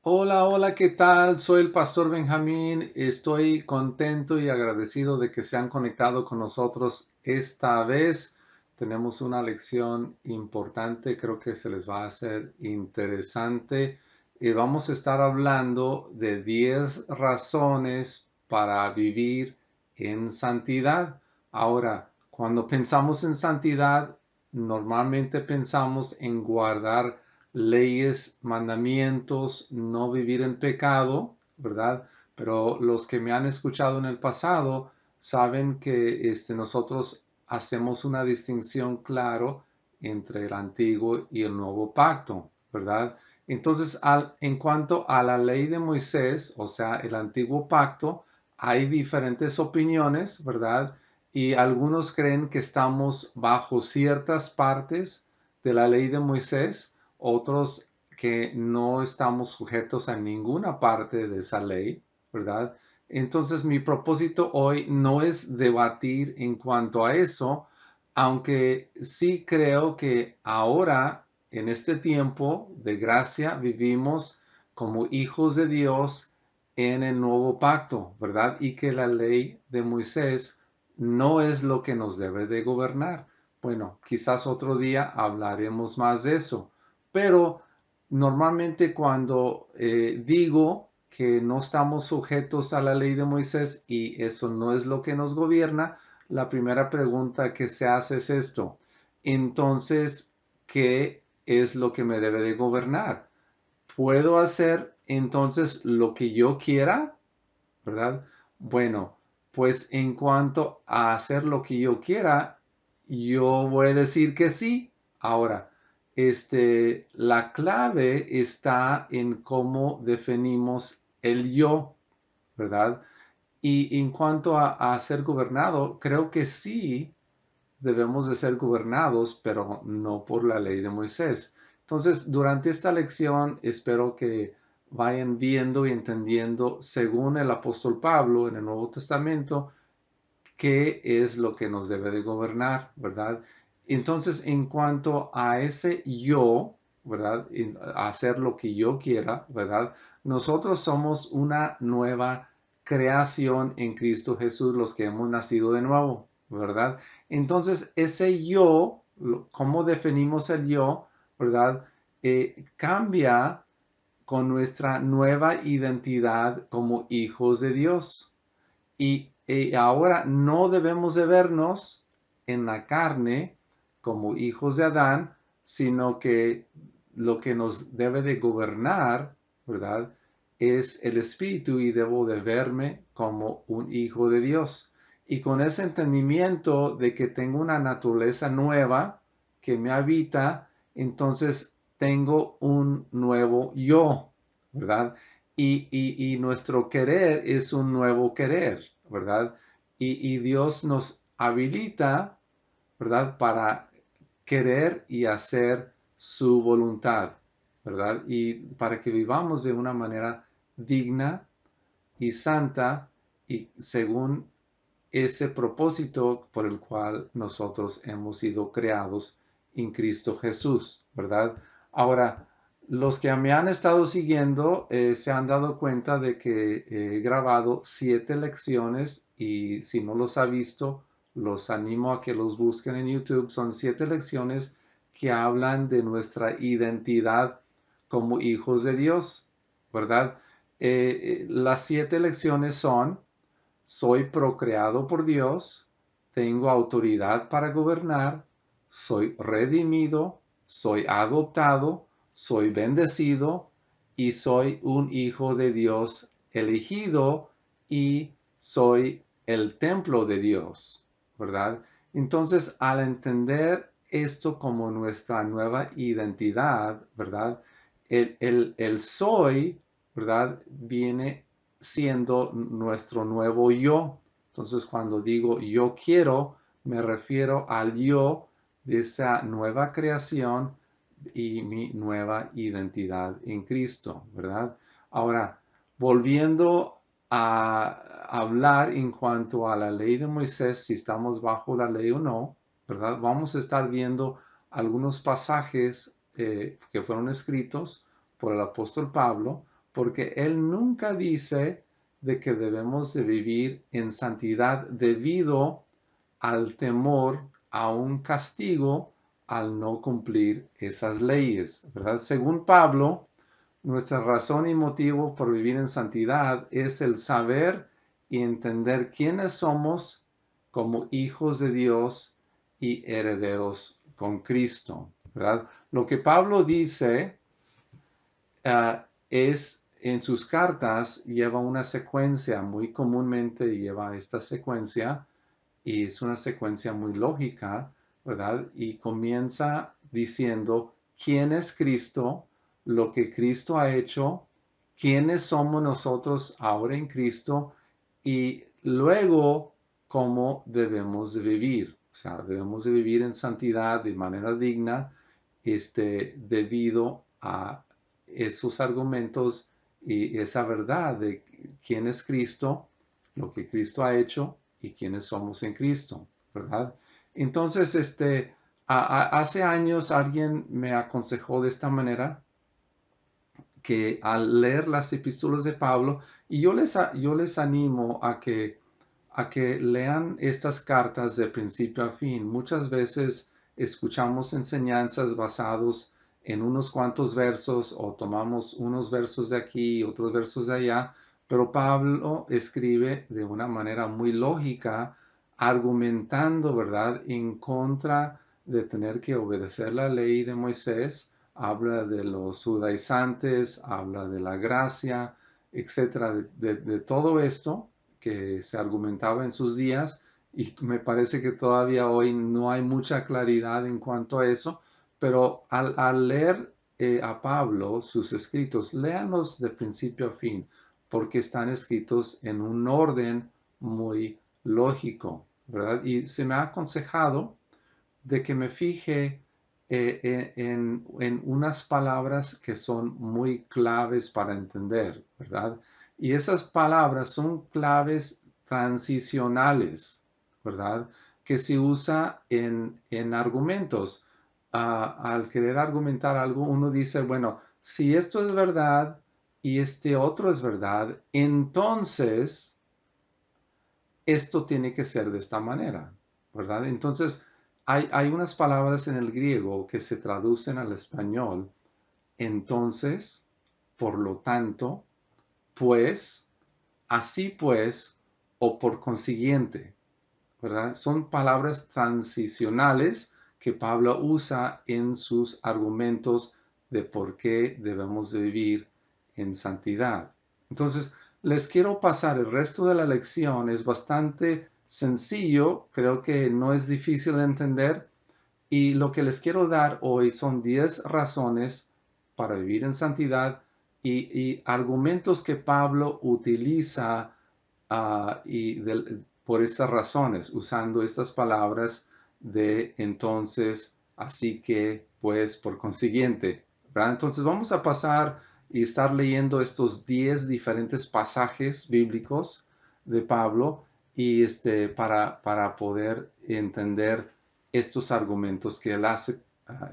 Hola, hola, ¿qué tal? Soy el pastor Benjamín. Estoy contento y agradecido de que se han conectado con nosotros esta vez. Tenemos una lección importante, creo que se les va a hacer interesante. Vamos a estar hablando de 10 razones para vivir en santidad. Ahora, cuando pensamos en santidad, normalmente pensamos en guardar leyes, mandamientos, no vivir en pecado, ¿verdad? Pero los que me han escuchado en el pasado saben que nosotros hacemos una distinción claro entre el antiguo y el nuevo pacto, ¿verdad? Entonces, en cuanto a la ley de Moisés, o sea, el antiguo pacto, hay diferentes opiniones, ¿verdad? Y algunos creen que estamos bajo ciertas partes de la ley de Moisés, otros que no estamos sujetos a ninguna parte de esa ley, ¿verdad? Entonces mi propósito hoy no es debatir en cuanto a eso, aunque sí creo que ahora, en este tiempo de gracia, vivimos como hijos de Dios en el nuevo pacto, ¿verdad? Y que la ley de Moisés no es lo que nos debe de gobernar. Bueno, quizás otro día hablaremos más de eso, pero normalmente cuando digo que no estamos sujetos a la ley de Moisés y eso no es lo que nos gobierna, la primera pregunta que se hace es esto. Entonces, ¿qué es lo que me debe de gobernar? ¿Puedo hacer entonces lo que yo quiera? ¿Verdad? Bueno, pues en cuanto a hacer lo que yo quiera, yo voy a decir que sí. Ahora, la clave está en cómo definimos el yo, ¿verdad? Y en cuanto a ser gobernado, creo que sí debemos de ser gobernados, pero no por la ley de Moisés. Entonces, durante esta lección, espero que vayan viendo y entendiendo, según el apóstol Pablo en el Nuevo Testamento, qué es lo que nos debe de gobernar, ¿verdad? Entonces, en cuanto a ese yo, ¿verdad? A hacer lo que yo quiera, ¿verdad? Nosotros somos una nueva creación en Cristo Jesús, los que hemos nacido de nuevo, ¿verdad? Entonces, ese yo, ¿cómo definimos el yo, ¿verdad? Cambia con nuestra nueva identidad como hijos de Dios. Y ahora no debemos de vernos en la carne como hijos de Adán, sino que lo que nos debe de gobernar, ¿verdad? Es el espíritu y debo de verme como un hijo de Dios. Y con ese entendimiento de que tengo una naturaleza nueva que me habita, entonces tengo un nuevo yo, ¿verdad? Y nuestro querer es un nuevo querer, ¿verdad? Y Dios nos habilita, ¿verdad? Para querer y hacer su voluntad, ¿verdad? Y para que vivamos de una manera digna y santa y según ese propósito por el cual nosotros hemos sido creados en Cristo Jesús, ¿verdad? Ahora, los que me han estado siguiendo se han dado cuenta de que he grabado 7 lecciones y si no los ha visto, los animo a que los busquen en YouTube. Son 7 lecciones que hablan de nuestra identidad como hijos de Dios, ¿verdad? Las 7 lecciones son: soy procreado por Dios, tengo autoridad para gobernar, soy redimido, soy adoptado, soy bendecido y soy un hijo de Dios elegido y soy el templo de Dios, ¿verdad? Entonces, al entender esto como nuestra nueva identidad, ¿verdad? El soy, ¿verdad? Viene siendo nuestro nuevo yo. Entonces, cuando digo yo quiero, me refiero al yo de esa nueva creación y mi nueva identidad en Cristo, ¿verdad? Ahora, volviendo a hablar en cuanto a la ley de Moisés, si estamos bajo la ley o no, ¿verdad? Vamos a estar viendo algunos pasajes que fueron escritos por el apóstol Pablo, porque Él nunca dice de que debemos de vivir en santidad debido al temor a un castigo al no cumplir esas leyes, ¿verdad? Según Pablo, nuestra razón y motivo por vivir en santidad es el saber y entender quiénes somos como hijos de Dios y herederos con Cristo, ¿verdad? Lo que Pablo dice es en sus cartas lleva una secuencia, muy comúnmente lleva esta secuencia y es una secuencia muy lógica, ¿verdad? Y comienza diciendo quién es Cristo, lo que Cristo ha hecho, quiénes somos nosotros ahora en Cristo y luego cómo debemos de vivir. O sea, debemos de vivir en santidad de manera digna, debido a esos argumentos y esa verdad de quién es Cristo, lo que Cristo ha hecho y quiénes somos en Cristo, ¿verdad? Entonces, hace años alguien me aconsejó de esta manera que al leer las epístolas de Pablo, y yo les animo a que lean estas cartas de principio a fin. Muchas veces escuchamos enseñanzas basados en unos cuantos versos o tomamos unos versos de aquí y otros versos de allá, pero Pablo escribe de una manera muy lógica, argumentando, ¿verdad?, en contra de tener que obedecer la ley de Moisés. Habla de los judaizantes, habla de la gracia, etcétera, de todo esto que se argumentaba en sus días y me parece que todavía hoy no hay mucha claridad en cuanto a eso, pero al leer a Pablo sus escritos, léanlos de principio a fin, porque están escritos en un orden muy lógico, ¿verdad? Y se me ha aconsejado de que me fije en unas palabras que son muy claves para entender, ¿verdad? Y esas palabras son claves transicionales, ¿verdad? Que se usa en argumentos. Al querer argumentar algo, uno dice, bueno, si esto es verdad y este otro es verdad, entonces esto tiene que ser de esta manera, ¿verdad? Entonces, hay unas palabras en el griego que se traducen al español. Entonces, por lo tanto, pues, así pues, o por consiguiente, ¿verdad? Son palabras transicionales que Pablo usa en sus argumentos de por qué debemos de vivir en santidad. Entonces, les quiero pasar el resto de la lección. Es bastante sencillo, creo que no es difícil de entender. Y lo que les quiero dar hoy son 10 razones para vivir en santidad y argumentos que Pablo utiliza por estas razones, usando estas palabras de entonces, así que, pues, por consiguiente, ¿verdad? Entonces vamos a pasar y estar leyendo estos 10 diferentes pasajes bíblicos de Pablo y para poder entender estos argumentos que él hace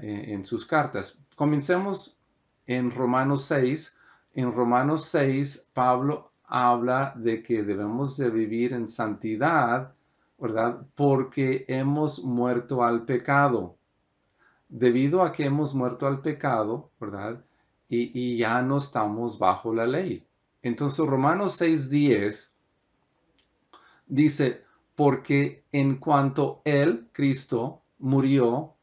en sus cartas. Comencemos en Romanos 6. En Romanos 6, Pablo habla de que debemos de vivir en santidad, ¿verdad? Porque hemos muerto al pecado. Debido a que hemos muerto al pecado, ¿verdad? Y ya no estamos bajo la ley. Entonces, Romanos 6:10 dice, porque en cuanto Él, Cristo, murió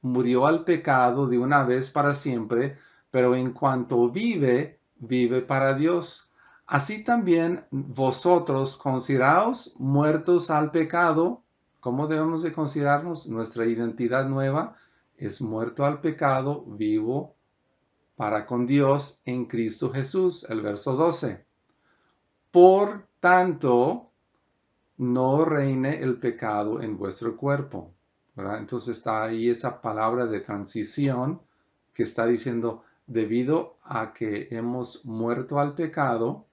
al pecado de una vez para siempre, pero en cuanto vive, vive para Dios. Así también vosotros consideraos muertos al pecado. ¿Cómo debemos de considerarnos? Nuestra identidad nueva es muerto al pecado, vivo para con Dios en Cristo Jesús. El verso 12. Por tanto, no reine el pecado en vuestro cuerpo, ¿verdad? Entonces está ahí esa palabra de transición que está diciendo, debido a que hemos muerto al pecado,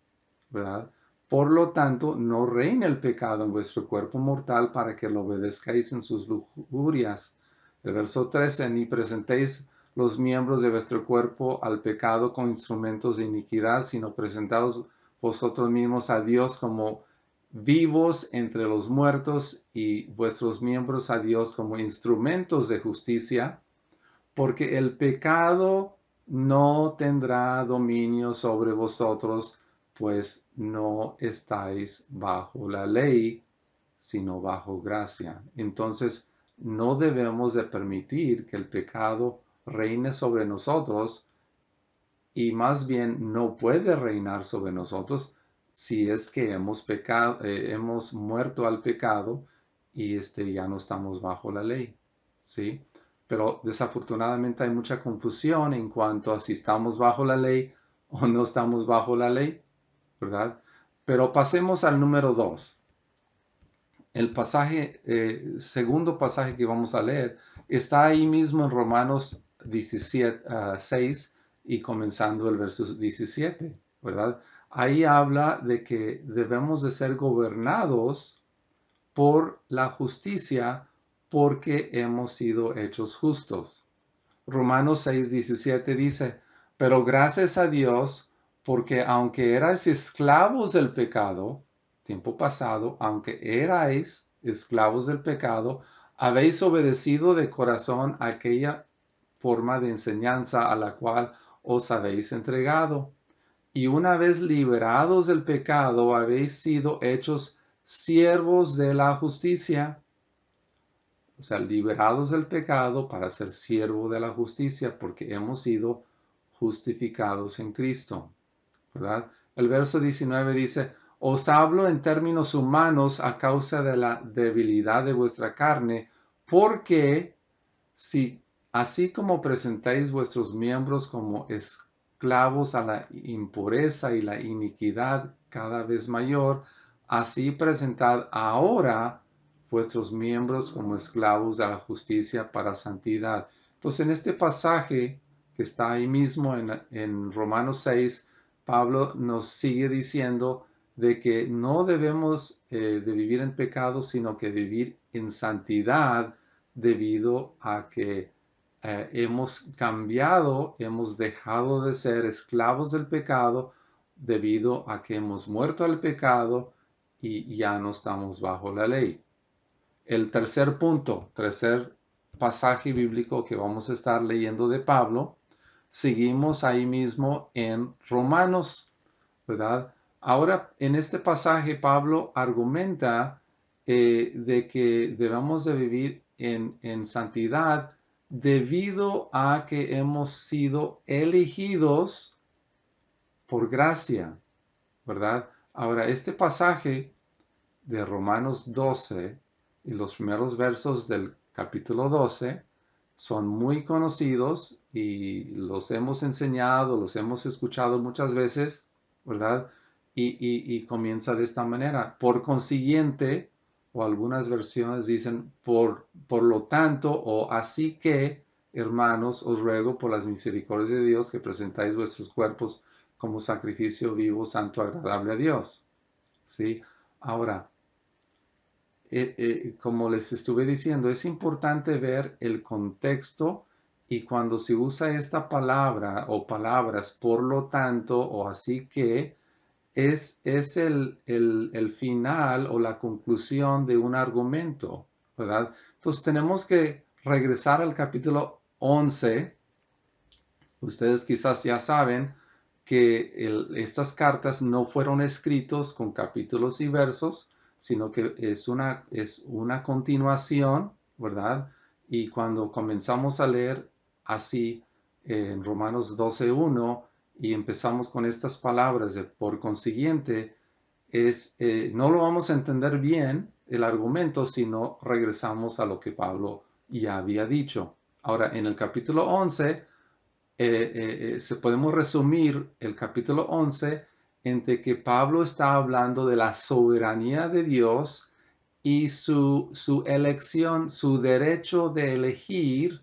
¿verdad? Por lo tanto, no reine el pecado en vuestro cuerpo mortal para que lo obedezcáis en sus lujurias. El verso 13, ni presentéis los miembros de vuestro cuerpo al pecado con instrumentos de iniquidad, sino presentaos vosotros mismos a Dios como vivos entre los muertos y vuestros miembros a Dios como instrumentos de justicia, porque el pecado no tendrá dominio sobre vosotros, pues no estáis bajo la ley, sino bajo gracia. Entonces, no debemos de permitir que el pecado reine sobre nosotros, y más bien no puede reinar sobre nosotros si es que hemos pecado, hemos muerto al pecado y ya no estamos bajo la ley, ¿sí? Pero desafortunadamente hay mucha confusión en cuanto a si estamos bajo la ley o no estamos bajo la ley, ¿verdad? Pero pasemos al número 2. El pasaje, segundo pasaje que vamos a leer, está ahí mismo en Romanos 17, 6 y comenzando el verso 17, ¿verdad? Ahí habla de que debemos de ser gobernados por la justicia porque hemos sido hechos justos. Romanos 6, 17 dice, pero gracias a Dios, porque aunque erais esclavos del pecado, tiempo pasado, aunque erais esclavos del pecado, habéis obedecido de corazón aquella forma de enseñanza a la cual os habéis entregado. Y una vez liberados del pecado, habéis sido hechos siervos de la justicia. O sea, liberados del pecado para ser siervo de la justicia, porque hemos sido justificados en Cristo, ¿verdad? El verso 19 dice, os hablo en términos humanos a causa de la debilidad de vuestra carne, porque si así como presentáis vuestros miembros como esclavos a la impureza y la iniquidad cada vez mayor, así presentad ahora vuestros miembros como esclavos de la justicia para santidad. Entonces, en este pasaje que está ahí mismo en Romanos 6, Pablo nos sigue diciendo de que no debemos de vivir en pecado, sino que vivir en santidad debido a que hemos cambiado, hemos dejado de ser esclavos del pecado debido a que hemos muerto al pecado y ya no estamos bajo la ley. El tercer punto, tercer pasaje bíblico que vamos a estar leyendo de Pablo, seguimos ahí mismo en Romanos, ¿verdad? Ahora, en este pasaje, Pablo argumenta de que debemos de vivir en santidad debido a que hemos sido elegidos por gracia, ¿verdad? Ahora, este pasaje de Romanos 12 y los primeros versos del capítulo 12 son muy conocidos y los hemos enseñado, los hemos escuchado muchas veces, ¿verdad? Y comienza de esta manera. Por consiguiente, o algunas versiones dicen por lo tanto, o así que, hermanos, os ruego por las misericordias de Dios que presentáis vuestros cuerpos como sacrificio vivo, santo, agradable a Dios. ¿Sí? Ahora, como les estuve diciendo, es importante ver el contexto y cuando se usa esta palabra o palabras por lo tanto o así que es el final o la conclusión de un argumento, ¿verdad? Entonces tenemos que regresar al capítulo 11. Ustedes quizás ya saben que estas cartas no fueron escritos con capítulos y versos, sino que es una continuación, ¿verdad? Y cuando comenzamos a leer así en Romanos 12:1 y empezamos con estas palabras de por consiguiente, no lo vamos a entender bien el argumento si no regresamos a lo que Pablo ya había dicho. Ahora, en el capítulo 11 se podemos resumir el capítulo 11 entre que Pablo está hablando de la soberanía de Dios y su elección, su derecho de elegir,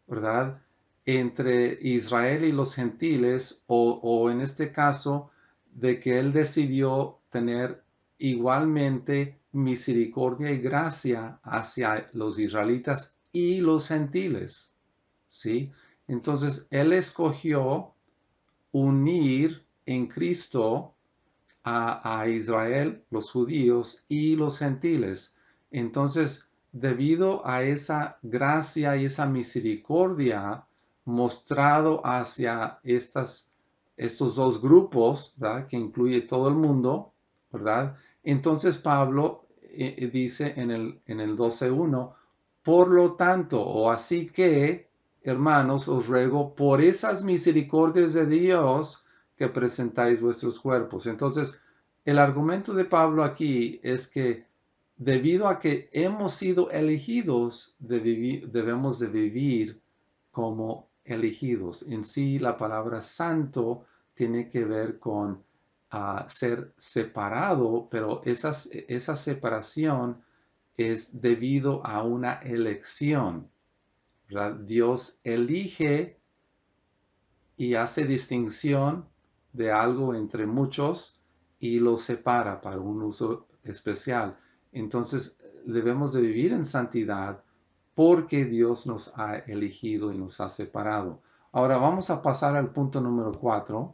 ¿verdad? Entre Israel y los gentiles, o en este caso, de que él decidió tener igualmente misericordia y gracia hacia los israelitas y los gentiles, ¿sí? Entonces, Él escogió unir en Cristo a Israel, los judíos y los gentiles. Entonces, debido a esa gracia y esa misericordia mostrado hacia estos dos grupos, ¿verdad? Que incluye todo el mundo, ¿verdad? Entonces Pablo dice en el 12:1, por lo tanto, o así que, hermanos, os ruego por esas misericordias de Dios, que presentáis vuestros cuerpos. Entonces, el argumento de Pablo aquí es que debido a que hemos sido elegidos, debemos de vivir como elegidos. En sí, la palabra santo tiene que ver con ser separado, pero esa separación es debido a una elección, ¿verdad? Dios elige y hace distinción de algo entre muchos y lo separa para un uso especial. Entonces debemos de vivir en santidad porque Dios nos ha elegido y nos ha separado. Ahora vamos a pasar al punto número 4,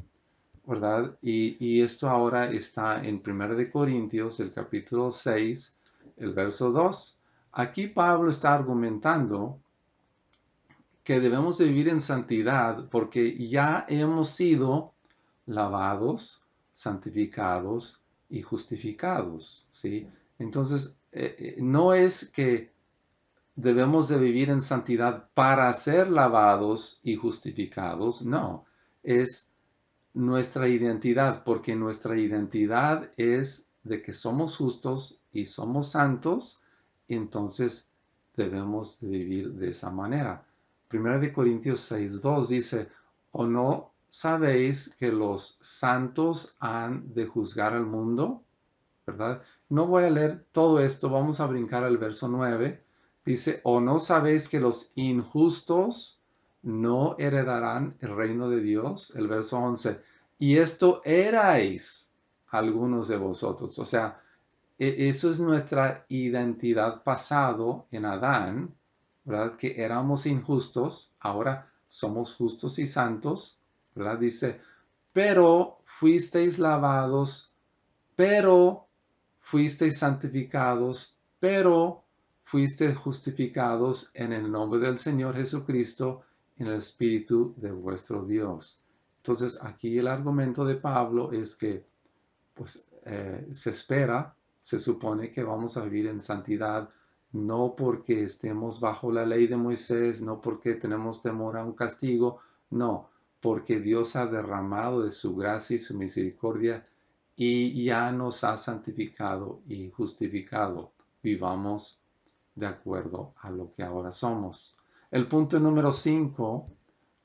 ¿verdad? Y esto ahora está en 1 de Corintios, el capítulo 6, el verso 2. Aquí Pablo está argumentando que debemos de vivir en santidad porque ya hemos sido lavados, santificados y justificados, ¿sí? Entonces, no es que debemos de vivir en santidad para ser lavados y justificados, no, es nuestra identidad, porque nuestra identidad es de que somos justos y somos santos, entonces debemos de vivir de esa manera. 1 Corintios 6:2 dice, ¿o no sabéis que los santos han de juzgar al mundo? ¿Verdad? No voy a leer todo esto, vamos a brincar al verso 9. Dice, ¿o no sabéis que los injustos no heredarán el reino de Dios? El verso 11, y esto erais algunos de vosotros. O sea, eso es nuestra identidad pasado en Adán, ¿verdad? Que éramos injustos, ahora somos justos y santos, ¿verdad? Dice, pero fuisteis lavados, pero fuisteis santificados, pero fuisteis justificados en el nombre del Señor Jesucristo, en el Espíritu de vuestro Dios. Entonces, aquí el argumento de Pablo es que, pues, se espera, se supone que vamos a vivir en santidad, no porque estemos bajo la ley de Moisés, no porque tenemos temor a un castigo, no, porque Dios ha derramado de su gracia y su misericordia y ya nos ha santificado y justificado. Vivamos de acuerdo a lo que ahora somos. El punto número 5,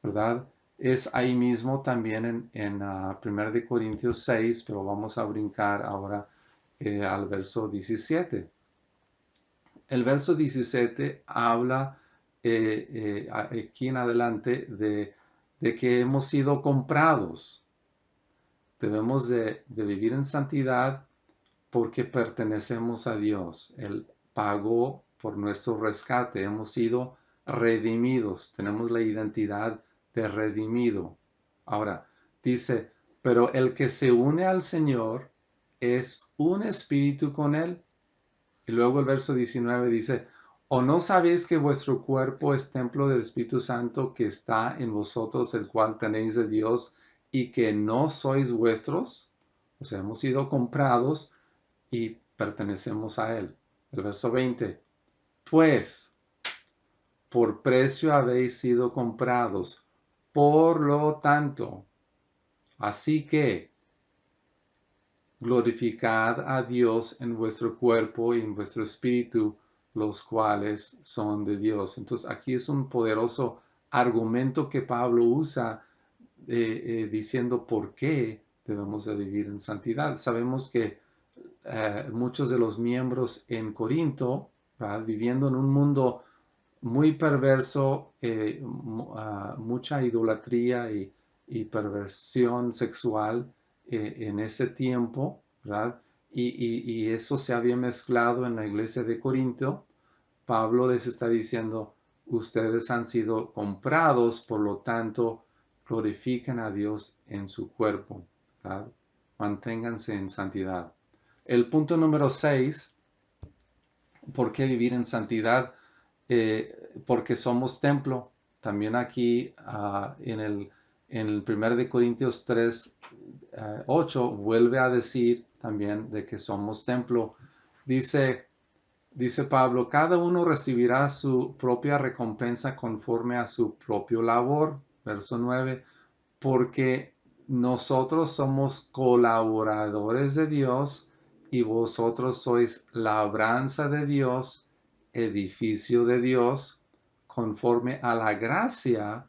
¿verdad? Es ahí mismo también en 1 de Corintios 6, pero vamos a brincar ahora al verso 17. El verso 17 habla aquí en adelante de que hemos sido comprados. Debemos de vivir en santidad porque pertenecemos a Dios. Él pagó por nuestro rescate. Hemos sido redimidos. Tenemos la identidad de redimido. Ahora, dice, pero el que se une al Señor es un espíritu con Él. Y luego el verso 19 dice, ¿o no sabéis que vuestro cuerpo es templo del Espíritu Santo que está en vosotros, el cual tenéis de Dios y que no sois vuestros? O sea, hemos sido comprados y pertenecemos a Él. El verso 20, pues por precio habéis sido comprados. Por lo tanto, así que glorificad a Dios en vuestro cuerpo y en vuestro espíritu, los cuales son de Dios. Entonces aquí es un poderoso argumento que Pablo usa diciendo por qué debemos de vivir en santidad. Sabemos que muchos de los miembros en Corinto, ¿verdad? Viviendo en un mundo muy perverso, mucha idolatría y perversión sexual en ese tiempo, ¿verdad? Y eso se había mezclado en la iglesia de Corinto. Pablo les está diciendo, ustedes han sido comprados, por lo tanto, glorifiquen a Dios en su cuerpo, ¿verdad? Manténganse en santidad. El punto número 6, ¿por qué vivir en santidad? Porque somos templo. También aquí en el 1 de Corintios 3, 8, vuelve a decir también de que somos templo. Dice Pablo, cada uno recibirá su propia recompensa conforme a su propio labor. Verso 9, porque nosotros somos colaboradores de Dios y vosotros sois labranza de Dios, edificio de Dios, conforme a la gracia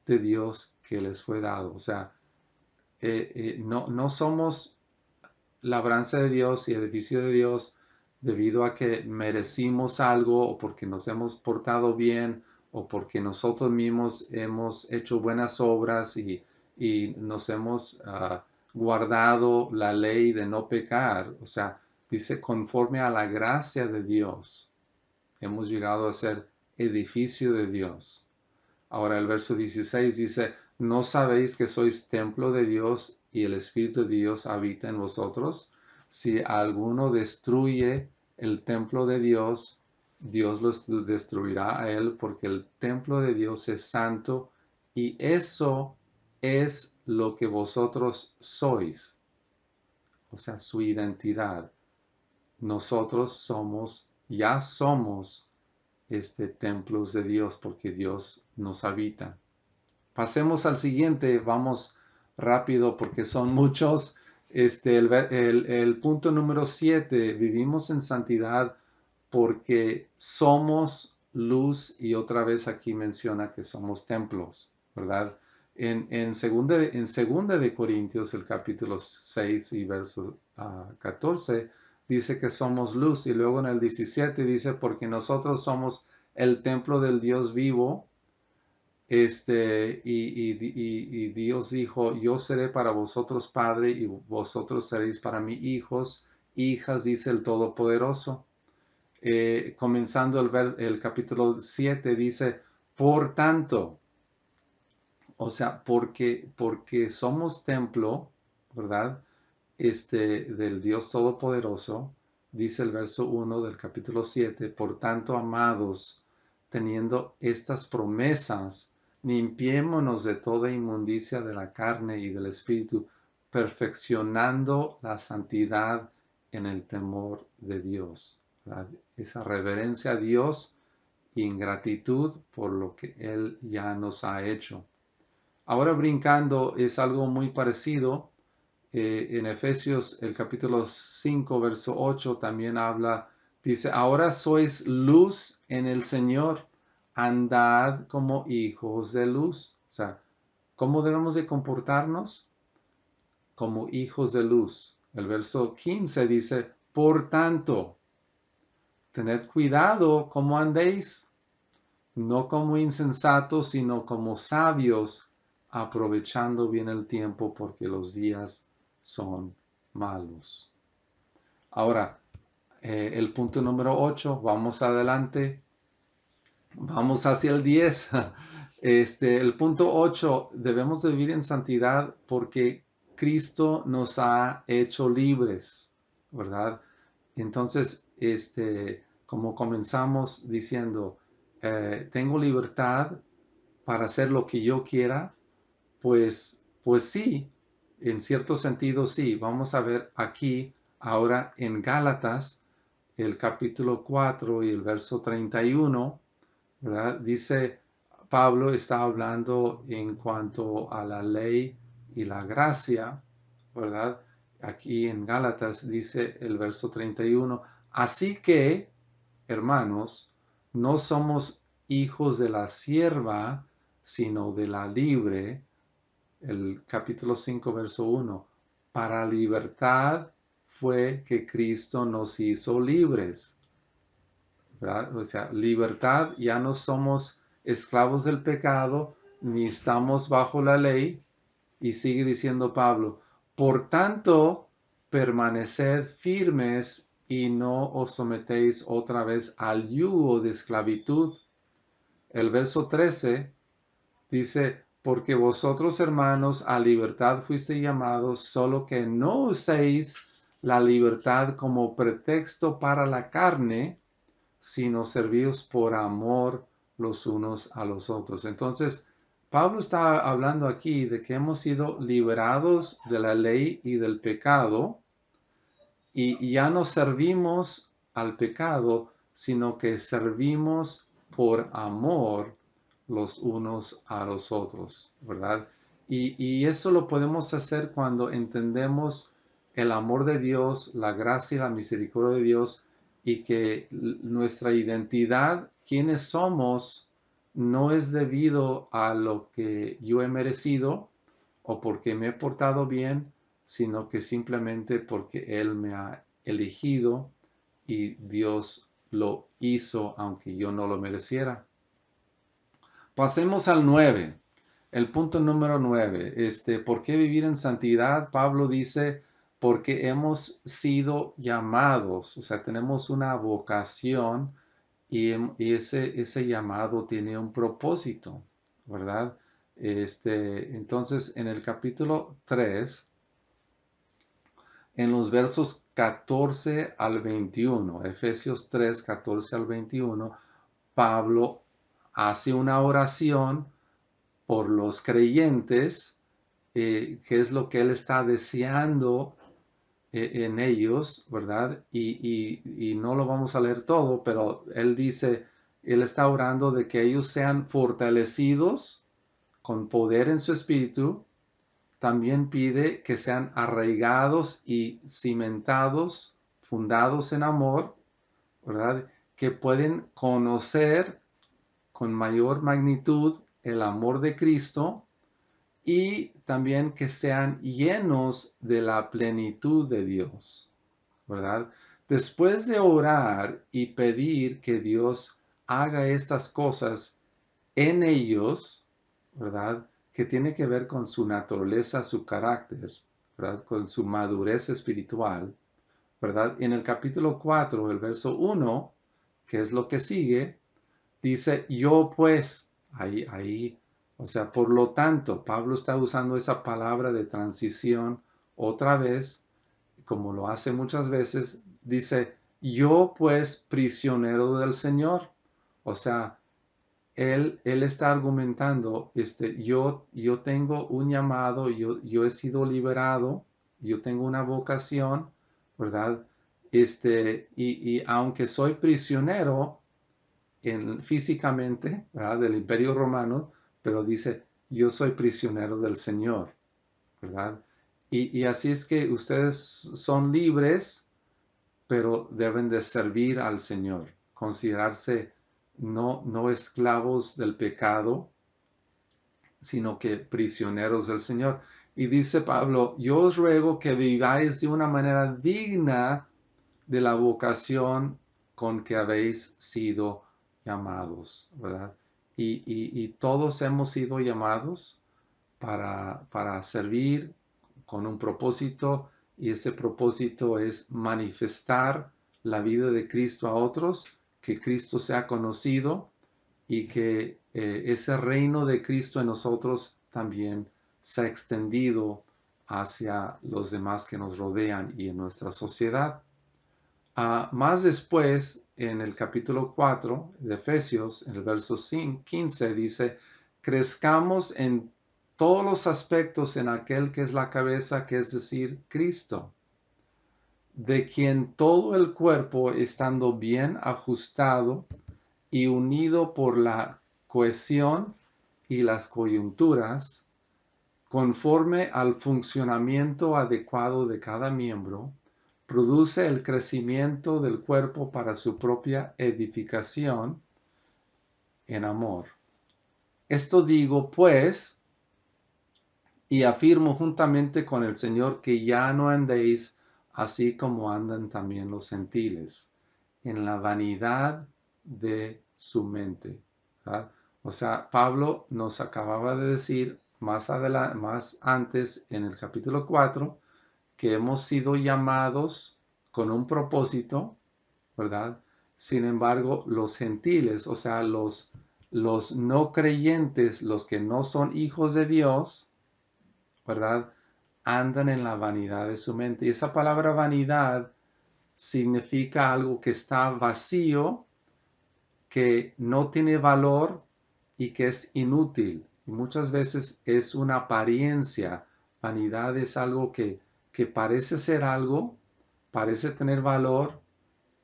de Dios que les fue dado. O sea, no somos labranza de Dios y edificio de Dios debido a que merecimos algo o porque nos hemos portado bien o porque nosotros mismos hemos hecho buenas obras y nos hemos guardado la ley de no pecar. O sea, dice conforme a la gracia de Dios hemos llegado a ser edificio de Dios. Ahora el verso 16 dice, ¿no sabéis que sois templo de Dios y el Espíritu de Dios habita en vosotros? Si alguno destruye el templo de Dios, Dios lo destruirá a él, porque el templo de Dios es santo y eso es lo que vosotros sois. O sea, su identidad. Nosotros ya somos templos de Dios porque Dios nos habita. Pasemos al siguiente, vamos rápido porque son muchos. El punto número 7, vivimos en santidad porque somos luz y otra vez aquí menciona que somos templos, ¿verdad? Segunda de Corintios, el capítulo 6 y verso 14, dice que somos luz y luego en el 17 dice porque nosotros somos el templo del Dios vivo. Y Dios dijo, yo seré para vosotros padre y vosotros seréis para mí hijos, hijas, dice el Todopoderoso. Comenzando el capítulo 7 dice, por tanto, o sea, porque somos templo, ¿verdad? Del Dios Todopoderoso, dice el verso 1 del capítulo 7, por tanto, amados, teniendo estas promesas, limpiémonos de toda inmundicia de la carne y del espíritu, perfeccionando la santidad en el temor de Dios. ¿Verdad? Esa reverencia a Dios y en gratitud por lo que Él ya nos ha hecho. Ahora brincando es algo muy parecido. En Efesios el capítulo 5 verso 8 también habla, dice, ahora sois luz en el Señor, andad como hijos de luz. O sea, ¿cómo debemos de comportarnos? Como hijos de luz. El verso 15 dice, por tanto, tened cuidado cómo andéis, no como insensatos, sino como sabios, aprovechando bien el tiempo porque los días son malos. Ahora, el punto número 8, vamos adelante, vamos hacia el 10. El punto 8, debemos de vivir en santidad porque Cristo nos ha hecho libres, ¿verdad? Entonces, como comenzamos diciendo, tengo libertad para hacer lo que yo quiera, pues sí, en cierto sentido sí. Vamos a ver aquí ahora en Gálatas, el capítulo 4 y el verso 31, ¿verdad? Dice, Pablo está hablando en cuanto a la ley y la gracia, ¿verdad? Aquí en Gálatas dice el verso 31, así que, hermanos, no somos hijos de la sierva, sino de la libre. El capítulo 5, verso 1. Para libertad fue que Cristo nos hizo libres. ¿Verdad? O sea, libertad, ya no somos esclavos del pecado, ni estamos bajo la ley. Y sigue diciendo Pablo, por tanto, permaneced firmes y no os sometéis otra vez al yugo de esclavitud. El verso 13 dice, porque vosotros, hermanos, a libertad fuisteis llamados, solo que no uséis la libertad como pretexto para la carne, sino servíos por amor los unos a los otros. Entonces, Pablo está hablando aquí de que hemos sido liberados de la ley y del pecado y ya no servimos al pecado, sino que servimos por amor los unos a los otros, ¿verdad? Y eso lo podemos hacer cuando entendemos el amor de Dios, la gracia y la misericordia de Dios y que nuestra identidad, quienes somos, no es debido a lo que yo he merecido o porque me he portado bien, sino que simplemente porque Él me ha elegido y Dios lo hizo aunque yo no lo mereciera. Pasemos al 9. El punto número 9. ¿Por qué vivir en santidad? Pablo dice, porque hemos sido llamados, o sea, tenemos una vocación y ese llamado tiene un propósito, ¿verdad? Entonces, en el capítulo 3, en los versos 14 al 21, Efesios 3, 14 al 21, Pablo hace una oración por los creyentes, que es lo que él está deseando en ellos, ¿verdad? Y no lo vamos a leer todo, pero él dice, él está orando de que ellos sean fortalecidos con poder en su espíritu. También pide que sean arraigados y cimentados, fundados en amor, ¿verdad? Que pueden conocer con mayor magnitud el amor de Cristo y también que sean llenos de la plenitud de Dios, ¿verdad? Después de orar y pedir que Dios haga estas cosas en ellos, ¿verdad? Que tiene que ver con su naturaleza, su carácter, ¿verdad? Con su madurez espiritual, ¿verdad? En el capítulo 4, el verso 1, que es lo que sigue, dice, yo pues, ahí, o sea, por lo tanto, Pablo está usando esa palabra de transición otra vez, como lo hace muchas veces, dice, yo pues prisionero del Señor. O sea, él está argumentando, yo tengo un llamado, yo he sido liberado, yo tengo una vocación, ¿verdad? Y aunque soy prisionero físicamente, ¿verdad? Del Imperio Romano, pero dice, yo soy prisionero del Señor, ¿verdad? Y así es que ustedes son libres, pero deben de servir al Señor, considerarse no esclavos del pecado, sino que prisioneros del Señor. Y dice Pablo, yo os ruego que viváis de una manera digna de la vocación con que habéis sido llamados, ¿verdad? Y todos hemos sido llamados para servir con un propósito y ese propósito es manifestar la vida de Cristo a otros, que Cristo sea conocido y que ese reino de Cristo en nosotros también sea extendido hacia los demás que nos rodean y en nuestra sociedad. Más después, en el capítulo 4 de Efesios, en el verso 15, dice, crezcamos en todos los aspectos en aquel que es la cabeza, que es decir, Cristo, de quien todo el cuerpo, estando bien ajustado y unido por la cohesión y las coyunturas, conforme al funcionamiento adecuado de cada miembro, produce el crecimiento del cuerpo para su propia edificación en amor. Esto digo, pues, y afirmo juntamente con el Señor que ya no andéis así como andan también los gentiles, en la vanidad de su mente. ¿Verdad? O sea, Pablo nos acababa de decir más antes en el capítulo 4 que hemos sido llamados con un propósito, ¿verdad? Sin embargo, los gentiles, o sea, los no creyentes, los que no son hijos de Dios, ¿verdad? Andan en la vanidad de su mente. Y esa palabra vanidad significa algo que está vacío, que no tiene valor y que es inútil. Y muchas veces es una apariencia. Vanidad es algo que parece ser algo, parece tener valor,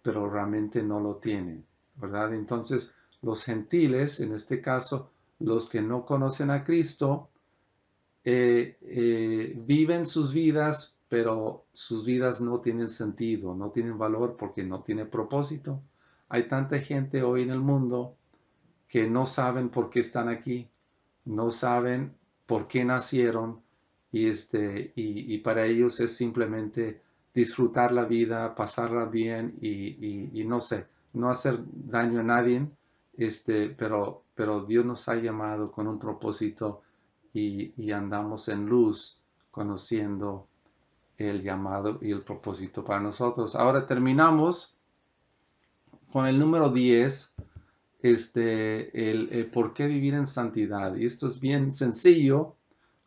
pero realmente no lo tiene, ¿verdad? Entonces, los gentiles, en este caso, los que no conocen a Cristo, viven sus vidas, pero sus vidas no tienen sentido, no tienen valor porque no tiene propósito. Hay tanta gente hoy en el mundo que no saben por qué están aquí, no saben por qué nacieron y para ellos es simplemente disfrutar la vida, pasarla bien y no sé, no hacer daño a nadie, pero Dios nos ha llamado con un propósito y andamos en luz conociendo el llamado y el propósito para nosotros. Ahora terminamos con el número 10, el por qué vivir en santidad. Y esto es bien sencillo.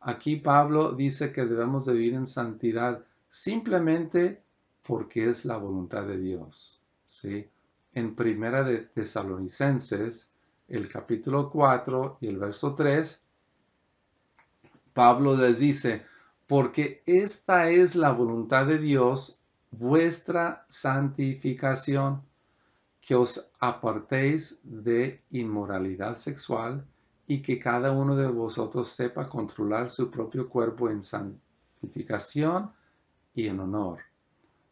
Aquí Pablo dice que debemos de vivir en santidad simplemente porque es la voluntad de Dios. ¿Sí? En Primera de Tesalonicenses, el capítulo 4 y el verso 3, Pablo les dice, porque esta es la voluntad de Dios, vuestra santificación, que os apartéis de inmoralidad sexual y que cada uno de vosotros sepa controlar su propio cuerpo en santificación y en honor,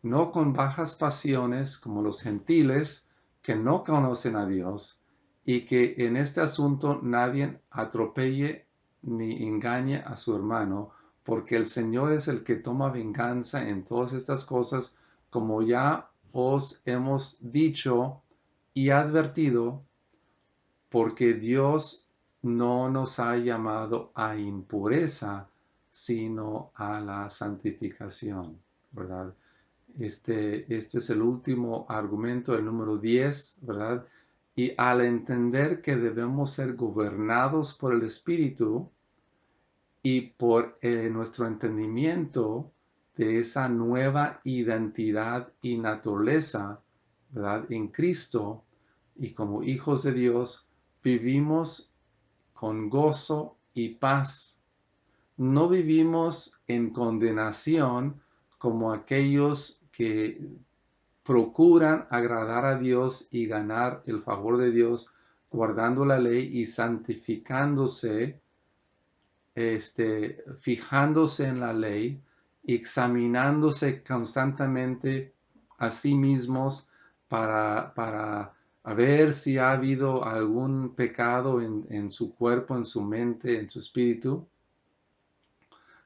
no con bajas pasiones como los gentiles que no conocen a Dios, y que en este asunto nadie atropelle ni engañe a su hermano, porque el Señor es el que toma venganza en todas estas cosas, como ya os hemos dicho y advertido, porque Dios no nos ha llamado a impureza, sino a la santificación, ¿verdad? Este es el último argumento, el número 10, ¿verdad? Y al entender que debemos ser gobernados por el Espíritu y por nuestro entendimiento de esa nueva identidad y naturaleza, ¿verdad? En Cristo y como hijos de Dios, vivimos con gozo y paz. No vivimos en condenación como aquellos que procuran agradar a Dios y ganar el favor de Dios, guardando la ley y santificándose, fijándose en la ley, examinándose constantemente a sí mismos para ver si ha habido algún pecado en su cuerpo, en su mente, en su espíritu,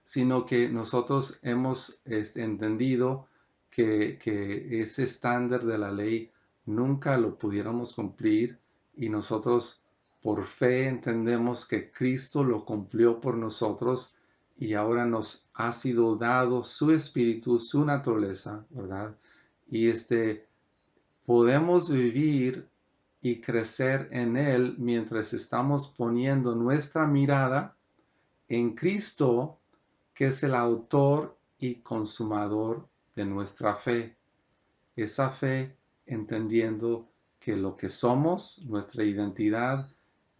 sino que nosotros hemos entendido que ese estándar de la ley nunca lo pudiéramos cumplir y nosotros por fe entendemos que Cristo lo cumplió por nosotros y ahora nos ha sido dado su espíritu, su naturaleza, ¿verdad? Y podemos vivir y crecer en Él mientras estamos poniendo nuestra mirada en Cristo, que es el autor y consumador de nuestra fe. Esa fe entendiendo que lo que somos, nuestra identidad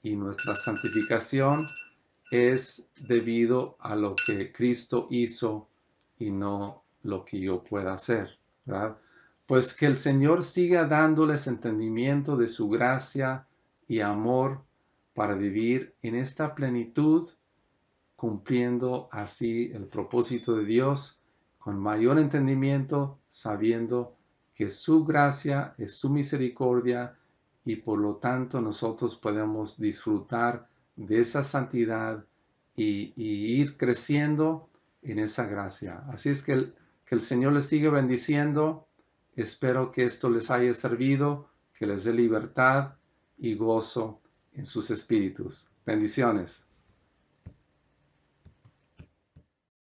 y nuestra santificación es debido a lo que Cristo hizo y no lo que yo pueda hacer, ¿verdad? Pues que el Señor siga dándoles entendimiento de su gracia y amor para vivir en esta plenitud, cumpliendo así el propósito de Dios con mayor entendimiento, sabiendo que su gracia es su misericordia y por lo tanto nosotros podemos disfrutar de esa santidad y ir creciendo en esa gracia. Así es que el Señor les siga bendiciendo. Espero que esto les haya servido, que les dé libertad y gozo en sus espíritus. Bendiciones.